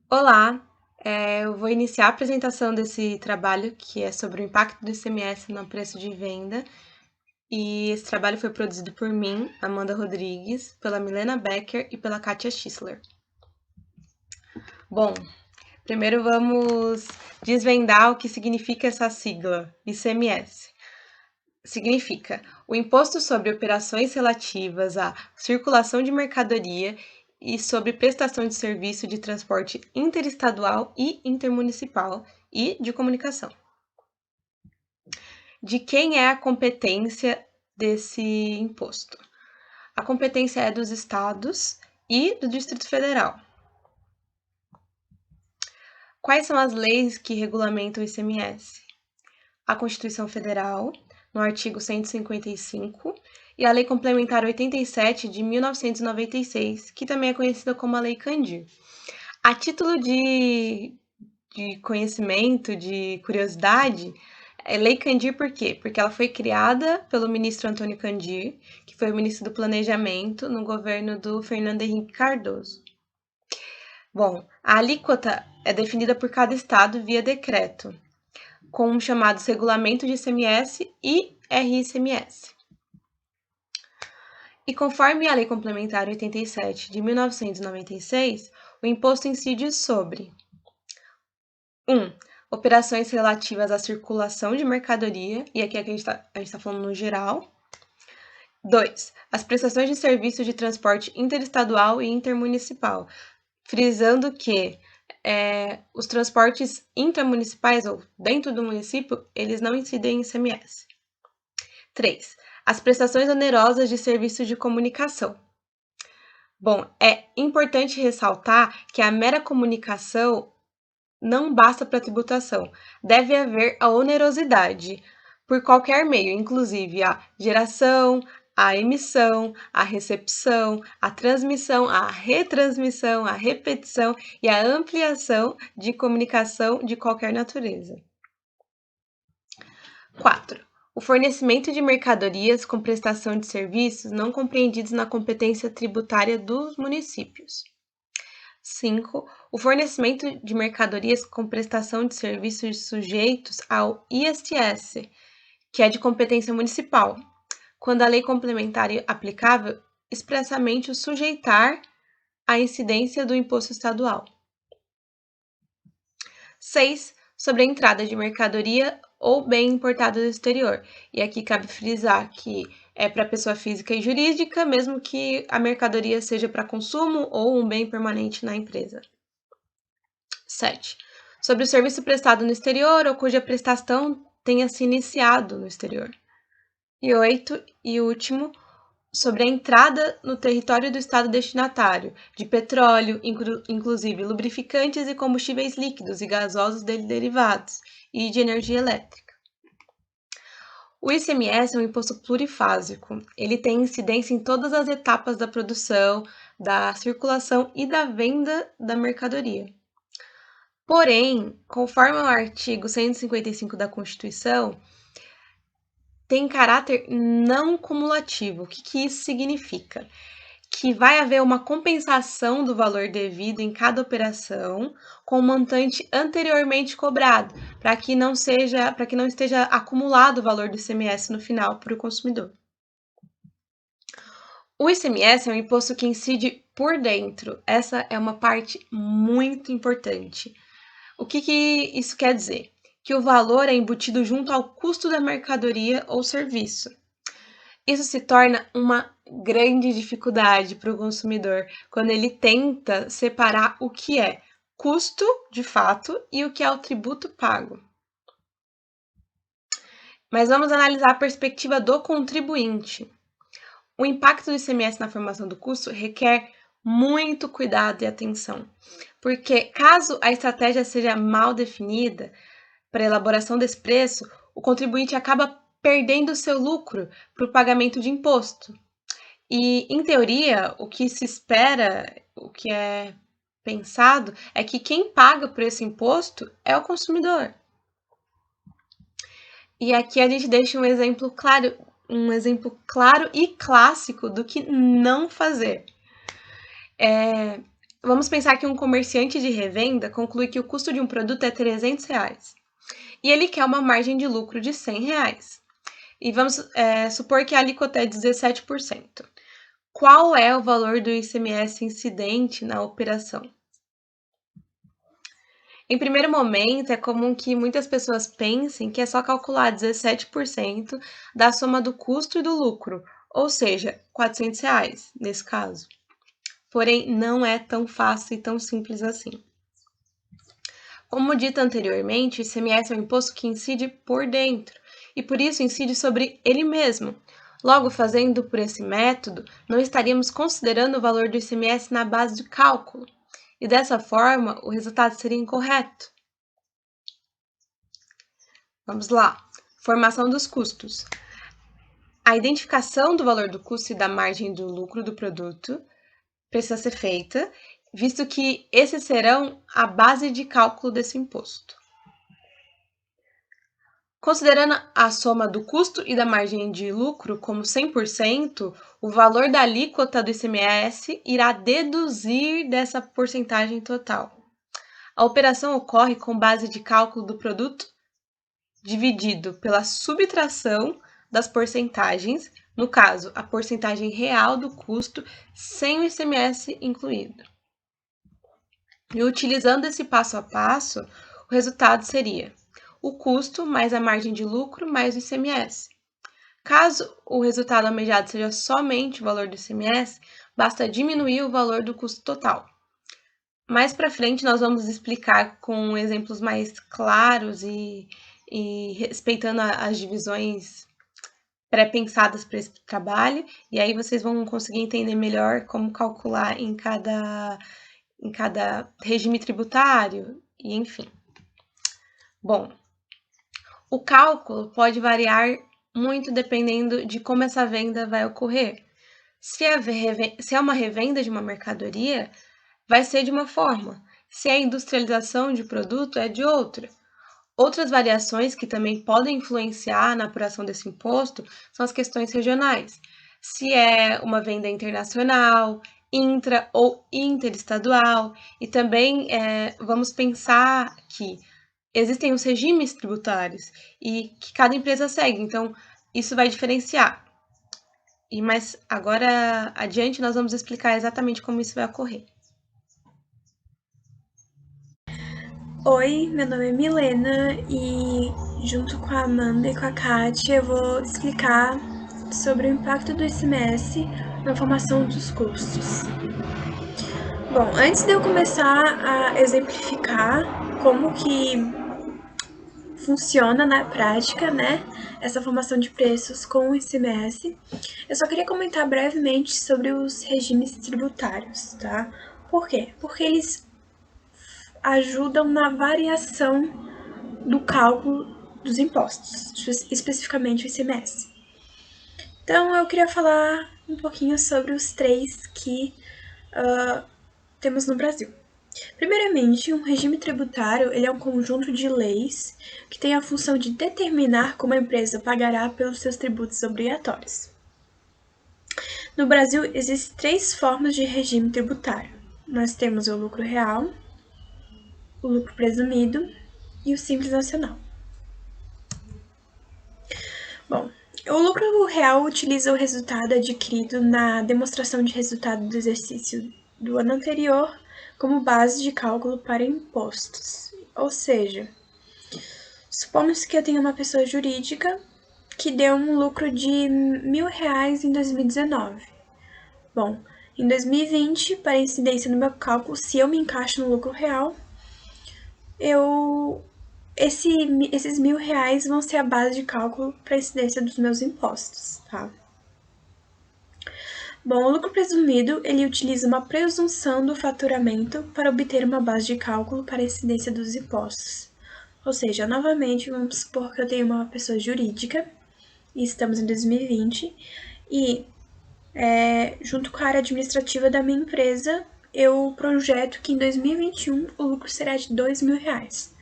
Olá, eu vou iniciar a apresentação desse trabalho que é sobre o impacto do ICMS no preço de venda. E esse trabalho foi produzido por mim, Amanda Rodrigues, pela Milena Becker e pela Kátia Schisler. Bom, primeiro vamos desvendar o que significa essa sigla, ICMS. Significa o Imposto sobre Operações Relativas à Circulação de Mercadoria e sobre prestação de serviço de transporte interestadual e intermunicipal e de comunicação. De quem é a competência desse imposto? A competência é dos estados e do Distrito Federal. Quais são as leis que regulamentam o ICMS? A Constituição Federal, no artigo 155, e a Lei Complementar 87 de 1996, que também é conhecida como a Lei Candir. A título de conhecimento, de curiosidade, é Lei Candir por quê? Porque ela foi criada pelo ministro Antônio Candir, que foi o ministro do Planejamento no governo do Fernando Henrique Cardoso. Bom, a alíquota é definida por cada estado via decreto, com chamados regulamentos de ICMS e RICMS. E conforme a Lei Complementar 87 de 1996, o imposto incide sobre 1. Operações relativas à circulação de mercadoria, e aqui a gente está falando no geral. 2. As prestações de serviço de transporte interestadual e intermunicipal, frisando que os transportes intramunicipais ou dentro do município, eles não incidem em ICMS. 3. As prestações onerosas de serviço de comunicação. Bom, é importante ressaltar que a mera comunicação não basta para a tributação. Deve haver a onerosidade por qualquer meio, inclusive a geração, a emissão, a recepção, a transmissão, a retransmissão, a repetição e a ampliação de comunicação de qualquer natureza. 4. O fornecimento de mercadorias com prestação de serviços não compreendidos na competência tributária dos municípios. 5. O fornecimento de mercadorias com prestação de serviços sujeitos ao ISS, que é de competência municipal, quando a lei complementar aplicável expressamente o sujeitar à incidência do imposto estadual. 6. Sobre a entrada de mercadoria ou bem importado do exterior. E aqui cabe frisar que é para pessoa física e jurídica, mesmo que a mercadoria seja para consumo ou um bem permanente na empresa. 7. Sobre o serviço prestado no exterior ou cuja prestação tenha se iniciado no exterior. E 8. E último, sobre a entrada no território do estado destinatário de petróleo, inclusive lubrificantes e combustíveis líquidos e gasosos dele derivados, e de energia elétrica. O ICMS é um imposto plurifásico. Ele tem incidência em todas as etapas da produção, da circulação e da venda da mercadoria. Porém, conforme o artigo 155 da Constituição, tem caráter não cumulativo. O que isso significa? Que vai haver uma compensação do valor devido em cada operação com o montante anteriormente cobrado, para que não esteja acumulado o valor do ICMS no final para o consumidor. O ICMS é um imposto que incide por dentro. Essa é uma parte muito importante. O que isso quer dizer? Que o valor é embutido junto ao custo da mercadoria ou serviço. Isso se torna uma grande dificuldade para o consumidor quando ele tenta separar o que é custo, de fato, e o que é o tributo pago. Mas vamos analisar a perspectiva do contribuinte. O impacto do ICMS na formação do custo requer muito cuidado e atenção, porque caso a estratégia seja mal definida para a elaboração desse preço, o contribuinte acaba perdendo seu lucro para o pagamento de imposto. E, em teoria, o que se espera, o que é pensado, é que quem paga por esse imposto é o consumidor. E aqui a gente deixa um exemplo claro e clássico do que não fazer. Vamos pensar que um comerciante de revenda conclui que o custo de um produto é R$ 300 e ele quer uma margem de lucro de R$ 100. E vamos supor que a alíquota é 17%. Qual é o valor do ICMS incidente na operação? Em primeiro momento, é comum que muitas pessoas pensem que é só calcular 17% da soma do custo e do lucro, ou seja, R$ 400 nesse caso. Porém, não é tão fácil e tão simples assim. Como dito anteriormente, o ICMS é um imposto que incide por dentro e por isso incide sobre ele mesmo. Logo, fazendo por esse método, não estaríamos considerando o valor do ICMS na base de cálculo e dessa forma o resultado seria incorreto. Vamos lá. Formação dos custos. A identificação do valor do custo e da margem do lucro do produto precisa ser feita, visto que esses serão a base de cálculo desse imposto. Considerando a soma do custo e da margem de lucro como 100%, o valor da alíquota do ICMS irá deduzir dessa porcentagem total. A operação ocorre com base de cálculo do produto dividido pela subtração das porcentagens, no caso, a porcentagem real do custo sem o ICMS incluído. E utilizando esse passo a passo, o resultado seria o custo mais a margem de lucro mais o ICMS. Caso o resultado almejado seja somente o valor do ICMS, basta diminuir o valor do custo total. Mais para frente, nós vamos explicar com exemplos mais claros e respeitando as divisões pré-pensadas para esse trabalho, e aí vocês vão conseguir entender melhor como calcular em cada regime tributário, e enfim. Bom, o cálculo pode variar muito dependendo de como essa venda vai ocorrer. Se é uma revenda de uma mercadoria, vai ser de uma forma. Se é industrialização de produto, é de outra. Outras variações que também podem influenciar na apuração desse imposto são as questões regionais. Se é uma venda internacional, intra ou interestadual, e também vamos pensar que existem os regimes tributários e que cada empresa segue, então isso vai diferenciar. Mas agora adiante nós vamos explicar exatamente como isso vai ocorrer. Oi, meu nome é Milena e junto com a Amanda e com a Kátia eu vou explicar sobre o impacto do ICMS na formação dos custos. Bom, antes de eu começar a exemplificar como que funciona na prática, né, essa formação de preços com o ICMS, eu só queria comentar brevemente sobre os regimes tributários, tá? Por quê? Porque eles ajudam na variação do cálculo dos impostos, especificamente o ICMS. Então, eu queria falar um pouquinho sobre os três que temos no Brasil. Primeiramente, um regime tributário ele é um conjunto de leis que tem a função de determinar como a empresa pagará pelos seus tributos obrigatórios. No Brasil, existem três formas de regime tributário. Nós temos o lucro real, o lucro presumido e o simples nacional. Bom, o lucro real utiliza o resultado adquirido na demonstração de resultado do exercício do ano anterior como base de cálculo para impostos. Ou seja, supomos que eu tenho uma pessoa jurídica que deu um lucro de R$ 1.000 em 2019. Bom, em 2020, para incidência no meu cálculo, se eu me encaixo no lucro real, esses R$ 1.000 vão ser a base de cálculo para a incidência dos meus impostos, tá? Bom, o lucro presumido, ele utiliza uma presunção do faturamento para obter uma base de cálculo para a incidência dos impostos. Ou seja, novamente, vamos supor que eu tenho uma pessoa jurídica, e estamos em 2020, e junto com a área administrativa da minha empresa, eu projeto que em 2021 o lucro será de R$ 2.000.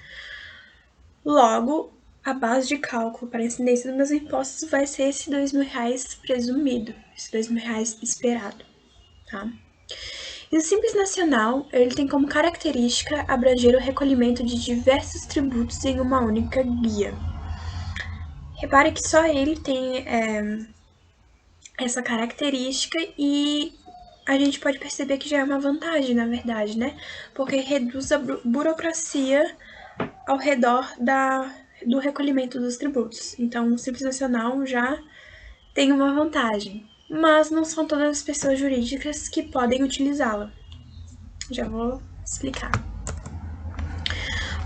Logo, a base de cálculo para a incidência dos meus impostos vai ser esse R$ 2.000 presumido, esse R$ 2.000 esperado, tá? E o Simples Nacional, ele tem como característica abranger o recolhimento de diversos tributos em uma única guia. Repare que só ele tem essa característica e a gente pode perceber que já é uma vantagem, na verdade, né? Porque reduz a burocracia ao redor do recolhimento dos tributos. Então, o Simples Nacional já tem uma vantagem, mas não são todas as pessoas jurídicas que podem utilizá-la. Já vou explicar.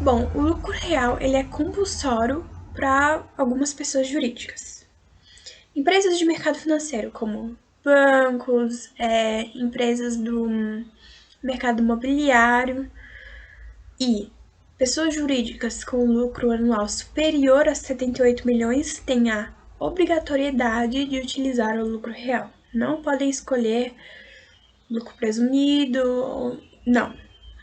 Bom, o lucro real ele é compulsório para algumas pessoas jurídicas. Empresas de mercado financeiro, como bancos, empresas do mercado imobiliário e pessoas jurídicas com lucro anual superior a 78 milhões têm a obrigatoriedade de utilizar o lucro real. Não podem escolher lucro presumido, não,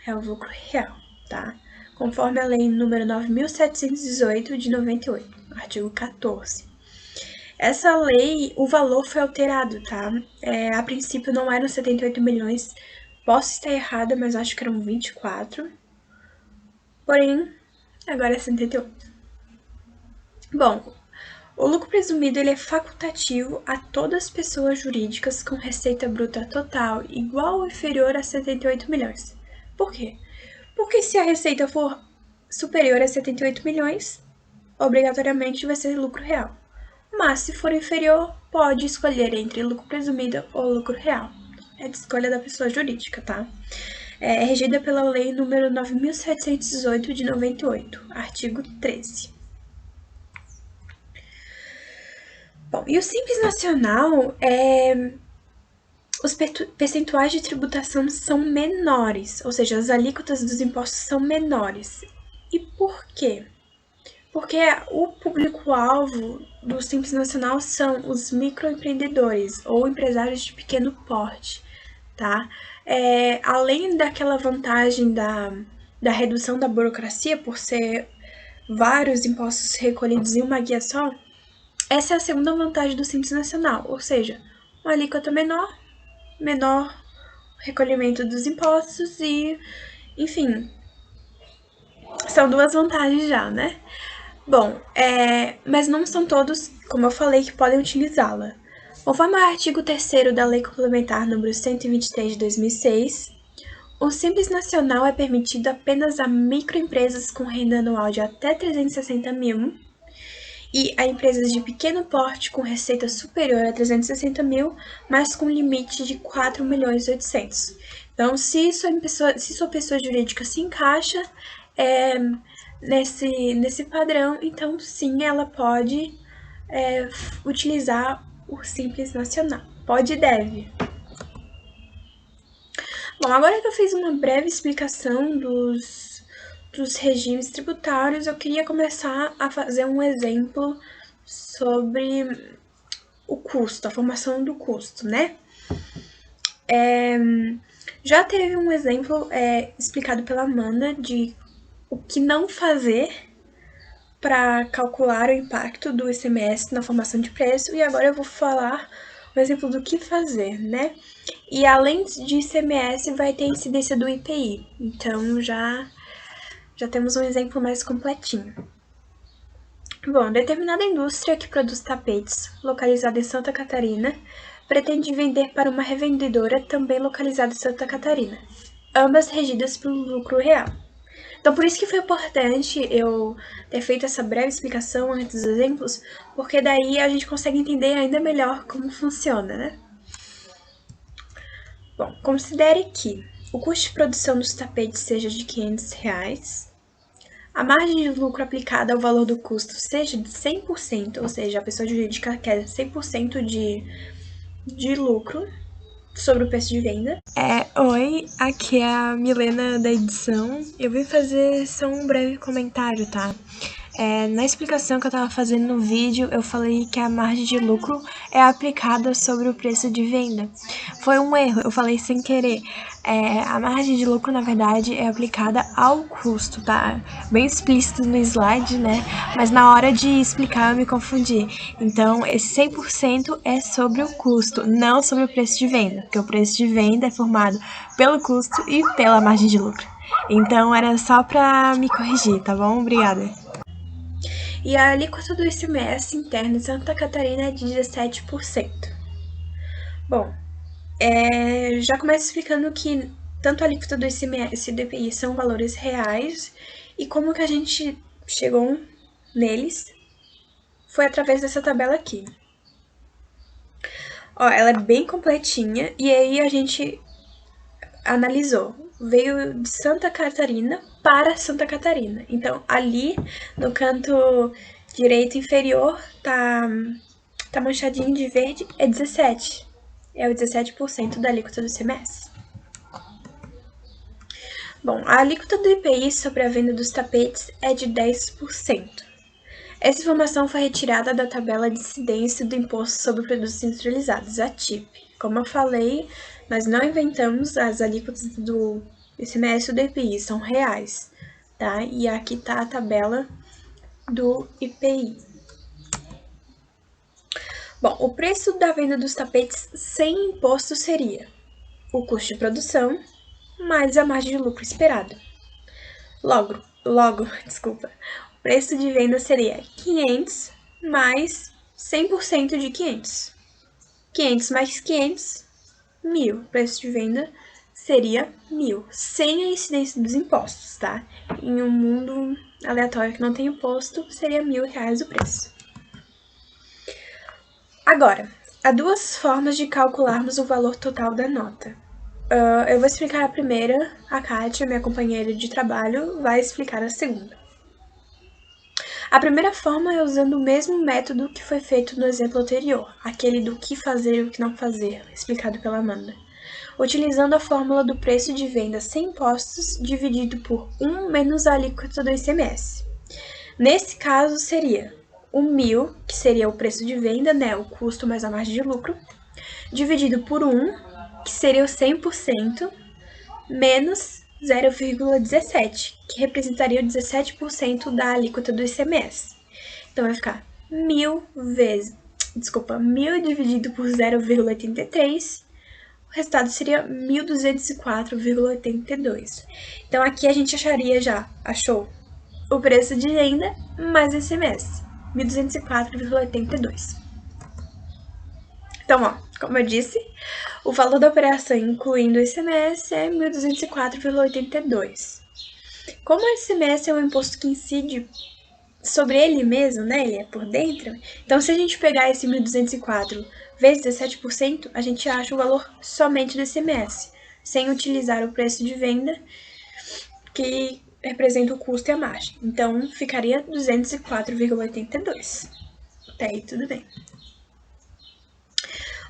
é o lucro real, tá? Conforme a lei número 9.718 de 98, artigo 14. Essa lei, o valor foi alterado, tá? A princípio não eram 78 milhões, posso estar errada, mas acho que eram 24. Porém, agora é 78. Bom, o lucro presumido ele é facultativo a todas as pessoas jurídicas com receita bruta total igual ou inferior a 78 milhões. Por quê? Porque se a receita for superior a 78 milhões, obrigatoriamente vai ser lucro real. Mas se for inferior, pode escolher entre lucro presumido ou lucro real. É de escolha da pessoa jurídica, tá? É regida pela Lei número 9.718 de 98, artigo 13. Bom, e o Simples Nacional, os percentuais de tributação são menores, ou seja, as alíquotas dos impostos são menores. E por quê? Porque o público-alvo do Simples Nacional são os microempreendedores ou empresários de pequeno porte, tá? Além daquela vantagem da redução da burocracia, por ser vários impostos recolhidos em uma guia só, essa é a segunda vantagem do Simples Nacional, ou seja, uma alíquota menor recolhimento dos impostos e, enfim, são duas vantagens já, né? Bom, mas não são todos, como eu falei, que podem utilizá-la. Conforme o artigo 3º da Lei Complementar número 123 de 2006, o Simples Nacional é permitido apenas a microempresas com renda anual de até 360 mil e a empresas de pequeno porte com receita superior a 360 mil, mas com limite de 4.800.000. Então, se sua pessoa jurídica se encaixa nesse padrão, então sim, ela pode utilizar o Simples Nacional. Pode e deve. Bom, agora que eu fiz uma breve explicação dos regimes tributários, eu queria começar a fazer um exemplo sobre o custo, a formação do custo, né? Já teve um exemplo explicado pela Amanda de o que não fazer para calcular o impacto do ICMS na formação de preço, e agora eu vou falar um exemplo do que fazer, né? E além de ICMS, vai ter a incidência do IPI, então já temos um exemplo mais completinho. Bom, determinada indústria que produz tapetes, localizada em Santa Catarina, pretende vender para uma revendedora também localizada em Santa Catarina, ambas regidas pelo lucro real. Então, por isso que foi importante eu ter feito essa breve explicação antes dos exemplos, porque daí a gente consegue entender ainda melhor como funciona, né? Bom, considere que o custo de produção dos tapetes seja de R$500, a margem de lucro aplicada ao valor do custo seja de 100%, ou seja, a pessoa jurídica quer 100% de lucro sobre o preço de venda. Oi, aqui é a Milena da edição. Eu vim fazer só um breve comentário, tá? Na explicação que eu estava fazendo no vídeo, eu falei que a margem de lucro é aplicada sobre o preço de venda. Foi um erro, eu falei sem querer. A margem de lucro, na verdade, é aplicada ao custo, tá? Bem explícito no slide, né? Mas na hora de explicar eu me confundi. Então, esse 100% é sobre o custo, não sobre o preço de venda, porque o preço de venda é formado pelo custo e pela margem de lucro. Então, era só pra me corrigir, tá bom? Obrigada. E a alíquota do ICMS interno em Santa Catarina é de 17%. Bom, já começo explicando que tanto a alíquota do ICMS e do IPI são valores reais e como que a gente chegou neles foi através dessa tabela aqui. Ó, ela é bem completinha e aí a gente analisou. Veio de Santa Catarina para Santa Catarina. Então, ali no canto direito inferior tá manchadinho de verde, é 17. É o 17% da alíquota do ICMS. Bom, a alíquota do IPI sobre a venda dos tapetes é de 10%. Essa informação foi retirada da tabela de incidência do Imposto sobre Produtos Industrializados, a TIP. Como eu falei, nós não inventamos as alíquotas do ICMS ou do IPI, são reais, tá? E aqui tá a tabela do IPI. Bom, o preço da venda dos tapetes sem imposto seria o custo de produção mais a margem de lucro esperada. Logo, desculpa, o preço de venda seria 500 mais 100% de 500. 500 mais 500, 1.000. O preço de venda seria 1.000, sem a incidência dos impostos, tá? Em um mundo aleatório que não tem imposto, seria R$1.000 o preço. Agora, há duas formas de calcularmos o valor total da nota. Eu vou explicar a primeira, a Kátia, minha companheira de trabalho, vai explicar a segunda. A primeira forma é usando o mesmo método que foi feito no exemplo anterior, aquele do que fazer e o que não fazer, explicado pela Amanda. Utilizando a fórmula do preço de venda sem impostos dividido por 1 menos a alíquota do ICMS. Nesse caso seria o 1.000, que seria o preço de venda, né, o custo mais a margem de lucro, dividido por 1, que seria o 100%, menos 0,17, que representaria o 17% da alíquota do ICMS. Então, vai ficar 1.000 dividido por 0,83, o resultado seria 1.204,82. Então, aqui a gente achou o preço de venda mais o ICMS, 1.204,82. Então, ó, como eu disse, o valor da operação, incluindo o ICMS, é 1.204,82. Como o ICMS é um imposto que incide sobre ele mesmo, né, ele é por dentro, então se a gente pegar esse 1.204 vezes 17%, a gente acha o valor somente do ICMS, sem utilizar o preço de venda, que representa o custo e a margem. Então, ficaria 204,82. Até aí, tudo bem.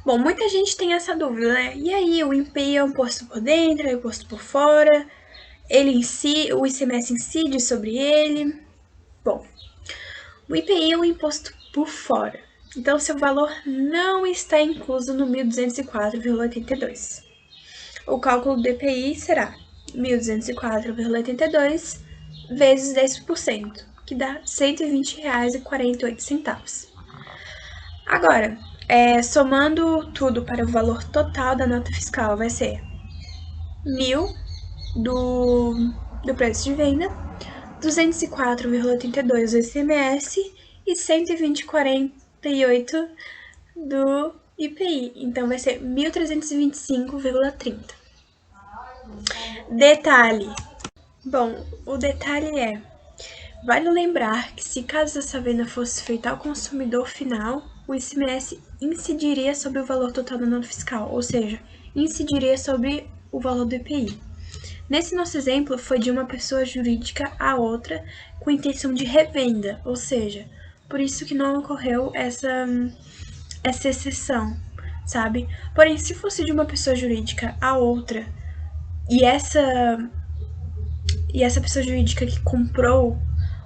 Bom, muita gente tem essa dúvida, né? E aí, o IPI é um imposto por dentro, é um imposto por fora? O ICMS incide sobre ele? Bom, o IPI é um imposto por fora. Então, seu valor não está incluso no 1.204,82. O cálculo do IPI será 1.204,82 vezes 10%, que dá R$ 120,48. Agora, somando tudo para o valor total da nota fiscal, vai ser 1.000 do preço de venda, 204,82 do ICMS e 120,48 do IPI. Então, vai ser 1.325,30. Detalhe. Bom, o detalhe é, vale lembrar que se caso essa venda fosse feita ao consumidor final, o ICMS incidiria sobre o valor total da nota fiscal, ou seja, incidiria sobre o valor do IPI. Nesse nosso exemplo, foi de uma pessoa jurídica a outra com intenção de revenda, ou seja, por isso que não ocorreu essa exceção, sabe? Porém, se fosse de uma pessoa jurídica a outra e essa pessoa jurídica que comprou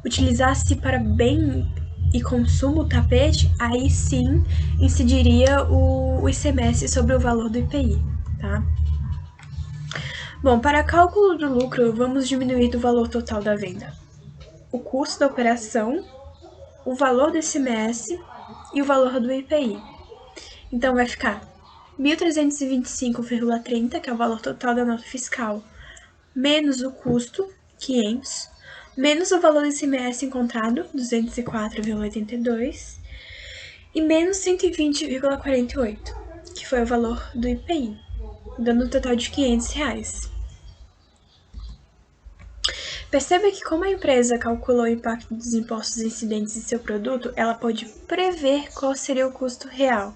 utilizasse para bem e consumo o tapete, aí sim incidiria o ICMS sobre o valor do IPI, tá? Bom, para cálculo do lucro, vamos diminuir do valor total da venda o custo da operação, o valor do ICMS e o valor do IPI. Então vai ficar 1.325,30, que é o valor total da nota fiscal, menos o custo, 500, menos o valor do ICMS encontrado, 204,82, e menos 120,48, que foi o valor do IPI, dando um total de R$ 500. Perceba que como a empresa calculou o impacto dos impostos incidentes em seu produto, ela pode prever qual seria o custo real,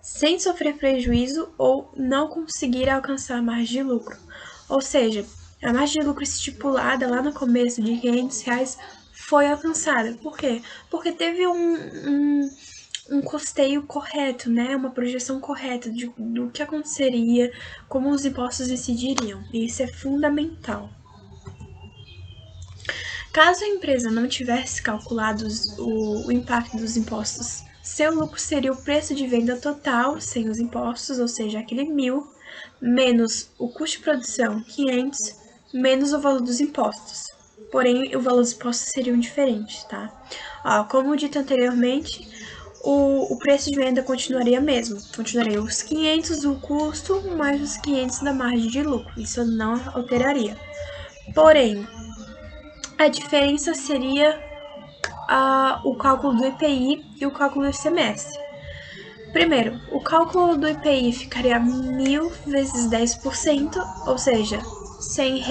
sem sofrer prejuízo ou não conseguir alcançar a margem de lucro. Ou seja, a margem de lucro estipulada lá no começo de R$ 500 foi alcançada. Por quê? Porque teve um custeio correto, né? Uma projeção correta do que aconteceria, como os impostos incidiriam. E isso é fundamental. Caso a empresa não tivesse calculado o impacto dos impostos, seu lucro seria o preço de venda total sem os impostos, ou seja, aquele 1.000, menos o custo de produção, 500, menos o valor dos impostos. Porém, o valor dos impostos seriam diferentes, tá? Como dito anteriormente, o preço de venda continuaria mesmo. Continuaria os 500 do custo mais os 500 da margem de lucro. Isso não alteraria. Porém, a diferença seria o cálculo do IPI e o cálculo do ICMS. Primeiro, o cálculo do IPI ficaria 1.000 vezes 10%, ou seja, R$ 100,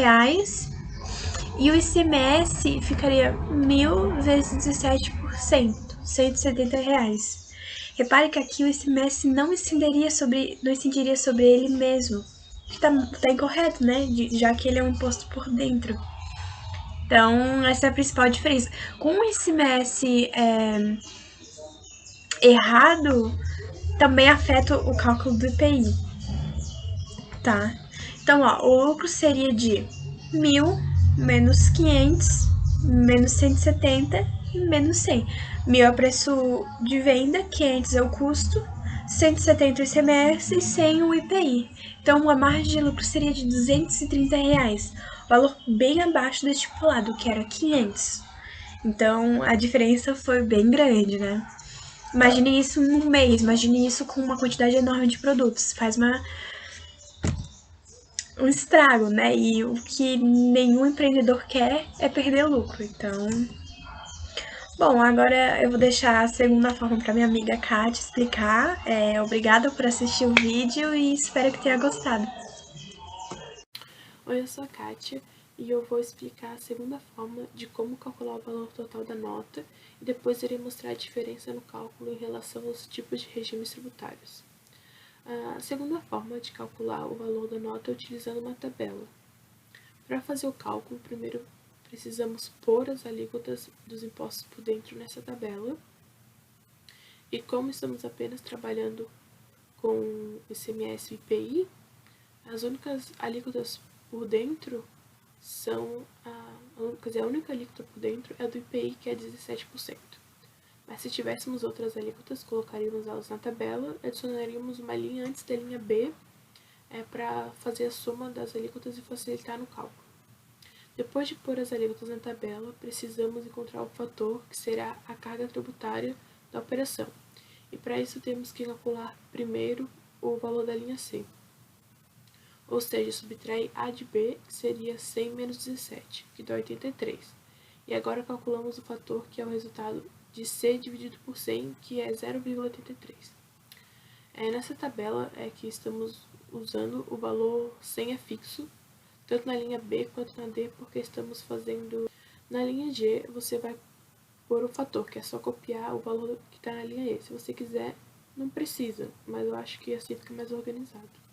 e o ICMS ficaria 1.000 vezes 17%, R$ 170. Repare que aqui o ICMS não incidiria sobre ele mesmo, que tá incorreto, né? Já que ele é um imposto por dentro. Então, essa é a principal diferença. Com o ICMS errado, também afeta o cálculo do IPI, tá? Então, o lucro seria de 1.000 menos 500 menos 170 e menos 100. 1.000 é o preço de venda, 500 é o custo, 170 o ICMS e 100 o IPI. Então, a margem de lucro seria de R$ 230, valor bem abaixo do estipulado, que era 500. Então, a diferença foi bem grande, né? Imagine isso num mês, imagine isso com uma quantidade enorme de produtos. Faz um estrago, né? E o que nenhum empreendedor quer é perder lucro. Então, bom, agora eu vou deixar a segunda forma para minha amiga Kátia explicar. Obrigada por assistir o vídeo e espero que tenha gostado. Oi, eu sou a Kátia e eu vou explicar a segunda forma de como calcular o valor total da nota e depois irei mostrar a diferença no cálculo em relação aos tipos de regimes tributários. A segunda forma de calcular o valor da nota é utilizando uma tabela. Para fazer o cálculo, primeiro precisamos pôr as alíquotas dos impostos por dentro nessa tabela. E como estamos apenas trabalhando com ICMS e IPI, as únicas alíquotas por dentro são a única alíquota por dentro é a do IPI, que é 17%. Mas se tivéssemos outras alíquotas, colocaríamos elas na tabela, adicionaríamos uma linha antes da linha B para fazer a soma das alíquotas e facilitar no cálculo. Depois de pôr as alíquotas na tabela, precisamos encontrar o fator que será a carga tributária da operação. E para isso temos que calcular primeiro o valor da linha C. Ou seja, subtrai A de B, que seria 100 menos 17, que dá 83. E agora calculamos o fator que é o resultado de C dividido por 100, que é 0,83. Nessa tabela é que estamos usando o valor 100 é fixo, tanto na linha B quanto na D, porque estamos fazendo... Na linha G, você vai pôr o fator, que é só copiar o valor que está na linha E. Se você quiser, não precisa, mas eu acho que assim fica mais organizado.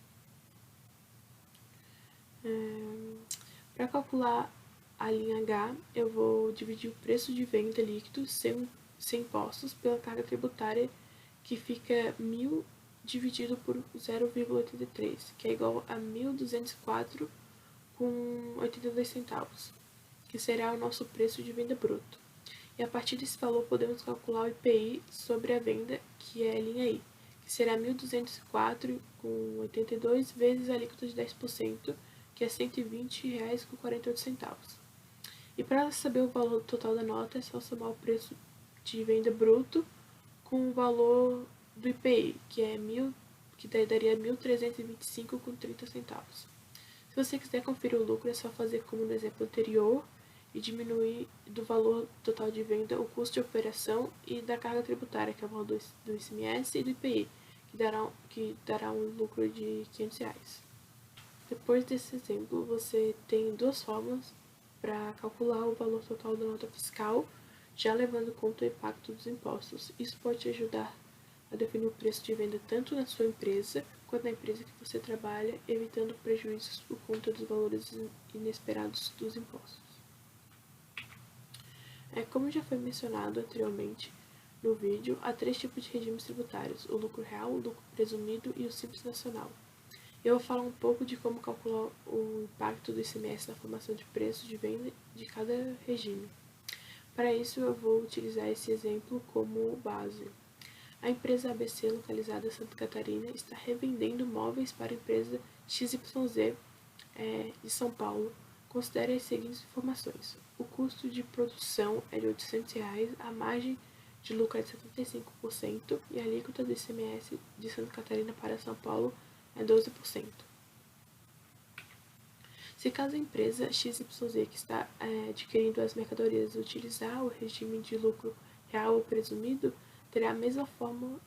Para calcular a linha H, eu vou dividir o preço de venda líquido sem impostos pela carga tributária, que fica 1.000 dividido por 0,83, que é igual a 1.204 com 82 centavos. que será o nosso preço de venda bruto. E a partir desse valor podemos calcular o IPI sobre a venda, que é a linha I, que será 1.204,82 vezes a alíquota de 10%, que é R$ 120,48. E para saber o valor total da nota, é só somar o preço de venda bruto com o valor do IPI, que daria 1.325,30 centavos. Se você quiser conferir o lucro, é só fazer como no exemplo anterior e diminuir do valor total de venda o custo de operação e da carga tributária, que é o valor do ICMS e do IPI, que dará um lucro de R$ 500. Depois desse exemplo, você tem duas formas para calcular o valor total da nota fiscal, já levando em conta o impacto dos impostos. Isso pode te ajudar a definir o preço de venda tanto na sua empresa quanto na empresa que você trabalha, evitando prejuízos por conta dos valores inesperados dos impostos. Como já foi mencionado anteriormente no vídeo, há 3 tipos de regimes tributários: o lucro real, o lucro presumido e o simples nacional. Eu vou falar um pouco de como calcular o impacto do ICMS na formação de preço de venda de cada regime. Para isso, eu vou utilizar esse exemplo como base. A empresa ABC, localizada em Santa Catarina, está revendendo móveis para a empresa XYZ de São Paulo. Considere as seguintes informações: o custo de produção é de R$ 800, a margem de lucro é de 75% e a alíquota do ICMS de Santa Catarina para São Paulo é 12%. Se caso a empresa XYZ que está adquirindo as mercadorias utilizar o regime de lucro real ou presumido, terá a mesma forma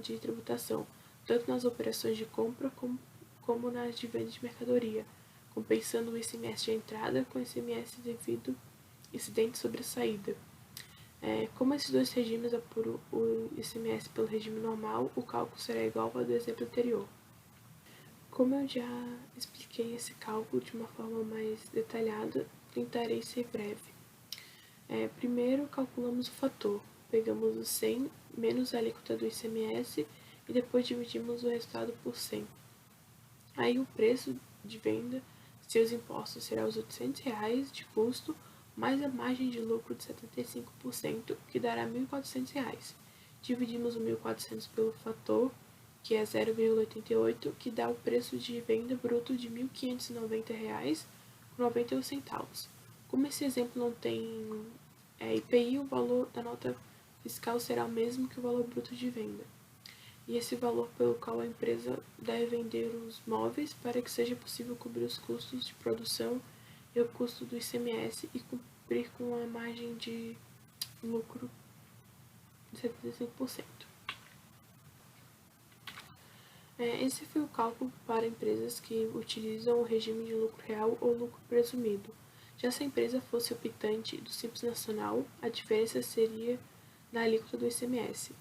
de tributação, tanto nas operações de compra como nas de venda de mercadoria, compensando o ICMS de entrada com o ICMS devido incidente sobre a saída. Como esses dois regimes apuram o ICMS pelo regime normal, o cálculo será igual ao do exemplo anterior. Como eu já expliquei esse cálculo de uma forma mais detalhada, tentarei ser breve. Primeiro, calculamos o fator. Pegamos o 100 menos a alíquota do ICMS e depois dividimos o resultado por 100. Aí o preço de venda, seus impostos, será os R$ 800 de custo, mais a margem de lucro de 75%, que dará R$ 1.400. Dividimos o 1.400 pelo fator, que é 0,88, que dá o preço de venda bruto de R$ 1.590,91. Como esse exemplo não tem IPI, o valor da nota fiscal será o mesmo que o valor bruto de venda. E esse valor pelo qual a empresa deve vender os móveis para que seja possível cobrir os custos de produção e o custo do ICMS e cumprir com a margem de lucro de 75%. Esse foi o cálculo para empresas que utilizam o regime de lucro real ou lucro presumido. Já se a empresa fosse optante do Simples Nacional, a diferença seria na alíquota do ICMS.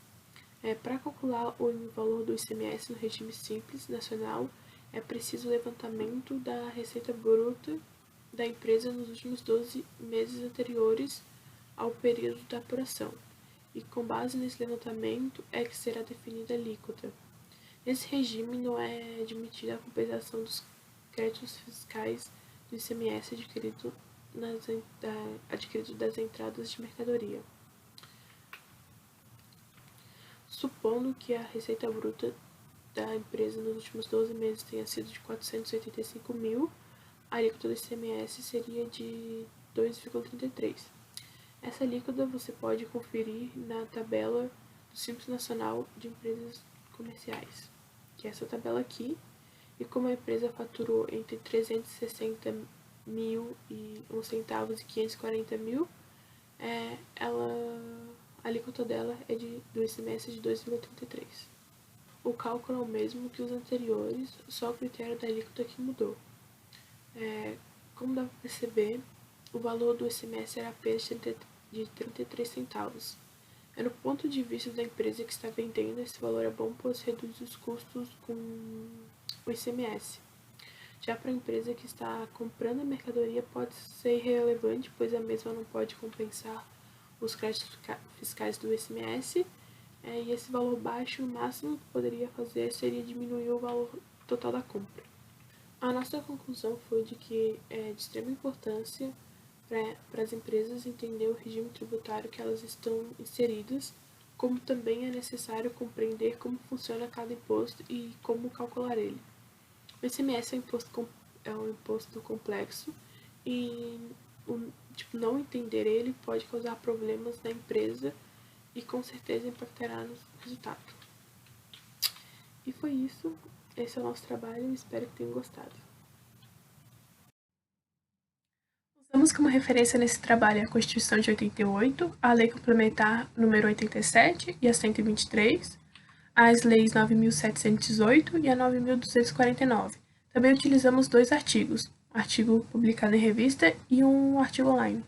Para calcular o valor do ICMS no regime Simples Nacional, é preciso o levantamento da receita bruta da empresa nos últimos 12 meses anteriores ao período da apuração, e com base nesse levantamento é que será definida a alíquota. Nesse regime não é admitida a compensação dos créditos fiscais do ICMS adquirido das entradas de mercadoria. Supondo que a receita bruta da empresa nos últimos 12 meses tenha sido de 485 mil, a alíquota do ICMS seria de 2,33. Essa alíquota você pode conferir na tabela do Simples Nacional de Empresas Comerciais, que é essa tabela aqui, e como a empresa faturou entre 360 mil e 1 centavos e 540 mil, a alíquota dela é do ICMS de 2,33. O cálculo é o mesmo que os anteriores, só o critério da alíquota que mudou. Como dá para perceber, o valor do ICMS era apenas de 33 centavos. No ponto de vista da empresa que está vendendo, esse valor é bom, pois reduz os custos com o ICMS. Já para a empresa que está comprando a mercadoria, pode ser irrelevante, pois a mesma não pode compensar os créditos fiscais do ICMS, e esse valor baixo, o máximo que poderia fazer seria diminuir o valor total da compra. A nossa conclusão foi de que é de extrema importância para as empresas entender o regime tributário que elas estão inseridas, como também é necessário compreender como funciona cada imposto e como calcular ele. O ICMS é um imposto complexo e não entender ele pode causar problemas na empresa e com certeza impactará no resultado. E foi isso. Esse é o nosso trabalho, espero que tenham gostado. Usamos como referência nesse trabalho a Constituição de 88, a Lei Complementar número 87 e a 123, as leis 9.718 e a 9.249. Também utilizamos 2 artigos, um artigo publicado em revista e um artigo online.